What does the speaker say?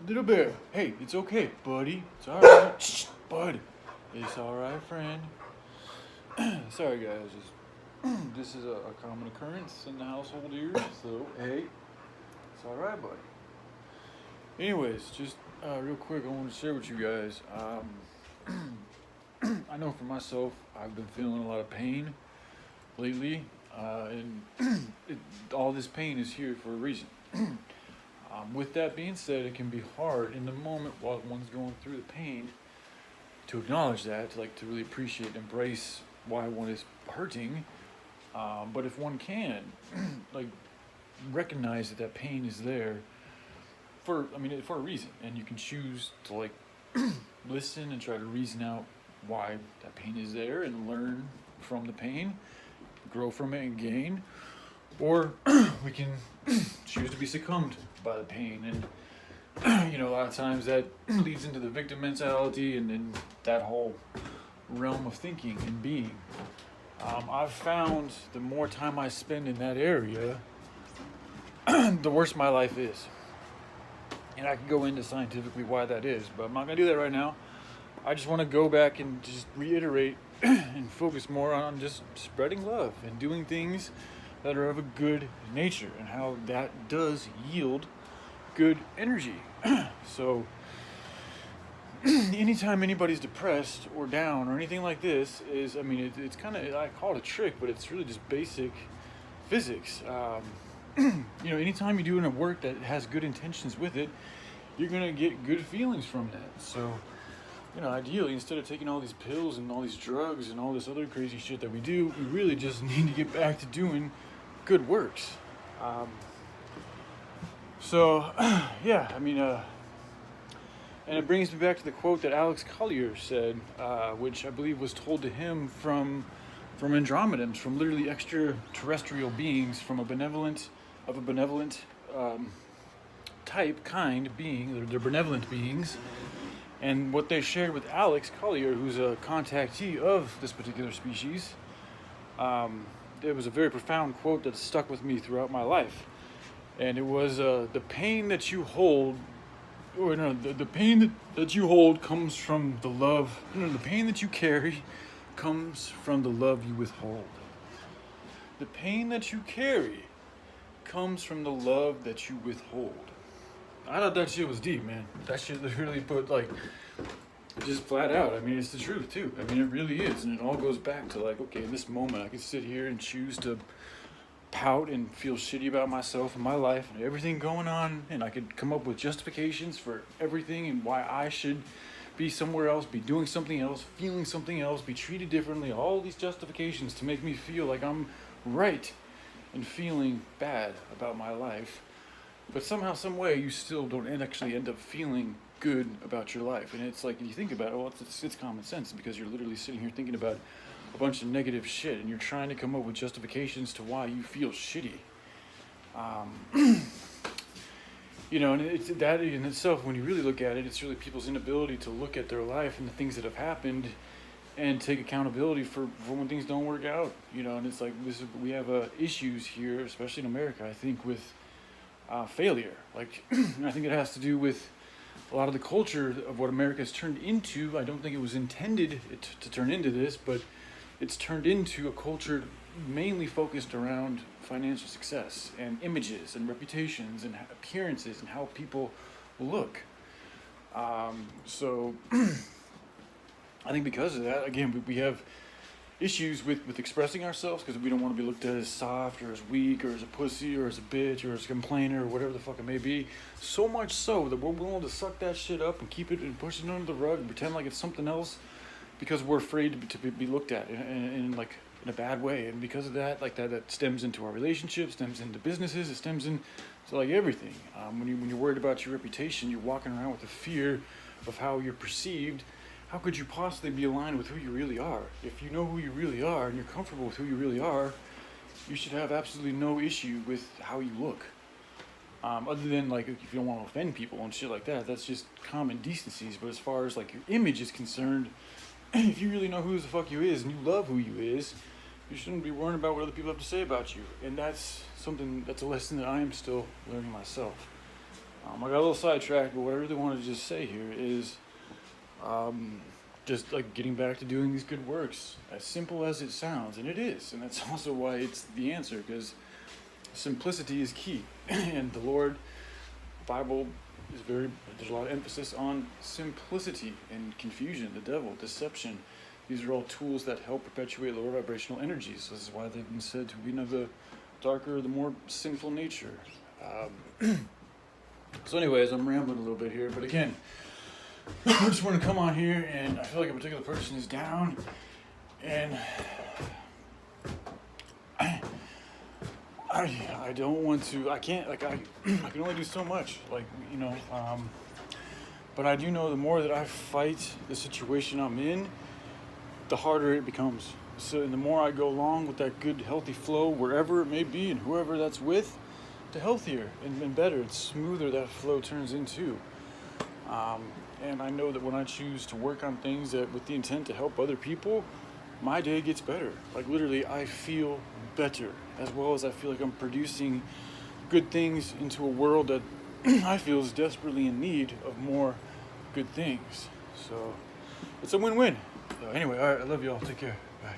Little bear, hey, it's okay, buddy. It's alright. Shh, bud. It's alright, friend. Sorry, guys. This is a common occurrence in the household here, so hey, it's alright, buddy. Anyways, just real quick, I want to share with you guys. I know for myself, I've been feeling a lot of pain lately, and all this pain is here for a reason. With that being said, it can be hard in the moment while one's going through the pain to acknowledge that, to really appreciate and embrace why one is hurting. But if one can, recognize that pain is there for a reason, and you can choose to listen and try to reason out why that pain is there and learn from the pain, grow from it and gain, or we can choose to be succumbed by the pain. And a lot of times that leads into the victim mentality and that whole realm of thinking and being. I've found the more time I spend in that area, the worse my life is. And I can go into scientifically why that is, but I'm not going to do that right now. I just want to go back and just reiterate and focus more on just spreading love and doing things that are of a good nature and how that does yield good energy. So anytime anybody's depressed or down or anything like this is, it's kind of, I call it a trick, but it's really just basic physics. Anytime you're doing a work that has good intentions with it, you're going to get good feelings from that. So, ideally, instead of taking all these pills and all these drugs and all this other crazy shit that we do, we really just need to get back to doing good works. And it brings me back to the quote that Alex Collier said, which I believe was told to him from Andromedans, from literally extraterrestrial beings, from a benevolent kind being. They're benevolent beings. And what they shared with Alex Collier, who's a contactee of this particular species, it was a very profound quote that stuck with me throughout my life. And it was, the pain that you hold, the pain that you hold comes from the love, the pain that you carry comes from the love you withhold. The pain that you carry comes from the love that you withhold. I thought that shit was deep, man. That shit really put, just flat out. It's the truth, too. It really is. And it all goes back to, okay, in this moment, I can sit here and choose to pout and feel shitty about myself and my life and everything going on. And I could come up with justifications for everything and why I should be somewhere else, be doing something else, feeling something else, be treated differently. All these justifications to make me feel like I'm right and feeling bad about my life. But somehow, some way, you still don't actually end up feeling good about your life. And it's if you think about it, it's common sense, because you're literally sitting here thinking about a bunch of negative shit, and you're trying to come up with justifications to why you feel shitty. And it's that in itself, when you really look at it, it's really people's inability to look at their life and the things that have happened and take accountability for when things don't work out. And it's we have issues here, especially in America, I think, with failure. I think it has to do with a lot of the culture of what America has turned into. I don't think it was intended to turn into this, but it's turned into a culture mainly focused around financial success and images and reputations and appearances and how people look. So I think because of that, again, we have issues with expressing ourselves, because we don't want to be looked at as soft or as weak or as a pussy or as a bitch or as a complainer or whatever the fuck it may be. So much so that we're willing to suck that shit up and keep it and push it under the rug and pretend like it's something else, because we're afraid to be looked at in a bad way. And because of that, that stems into our relationships, stems into businesses, it stems into everything. When you're worried about your reputation, you're walking around with the fear of how you're perceived. How could you possibly be aligned with who you really are? If you know who you really are and you're comfortable with who you really are, you should have absolutely no issue with how you look. Other than if you don't want to offend people and shit like that, that's just common decencies. But as far as your image is concerned, if you really know who the fuck you is and you love who you is, you shouldn't be worrying about what other people have to say about you. And that's a lesson that I am still learning myself. I got a little sidetracked, but what I really wanted to just say here is just like getting back to doing these good works, as simple as it sounds, and it is, and that's also why it's the answer, because simplicity is key. And the Lord, Bible is there's a lot of emphasis on simplicity and confusion, the devil, deception. These are all tools that help perpetuate lower vibrational energies. This is why they've been said to be of the darker, the more sinful nature. So anyways, I'm rambling a little bit here, but again, I just want to come on here, and I feel like a particular person is down, and I don't want to, I can't, like, I can only do so much, like, but I do know the more that I fight the situation I'm in, the harder it becomes. So the more I go along with that good, healthy flow, wherever it may be, and whoever that's with, the healthier and better and smoother that flow turns into. And I know that when I choose to work on things that with the intent to help other people, my day gets better. Like literally, I feel better, as well as I feel like I'm producing good things into a world that I feel is desperately in need of more good things. So it's a win-win. So anyway, all right, I love y'all. Take care. Bye.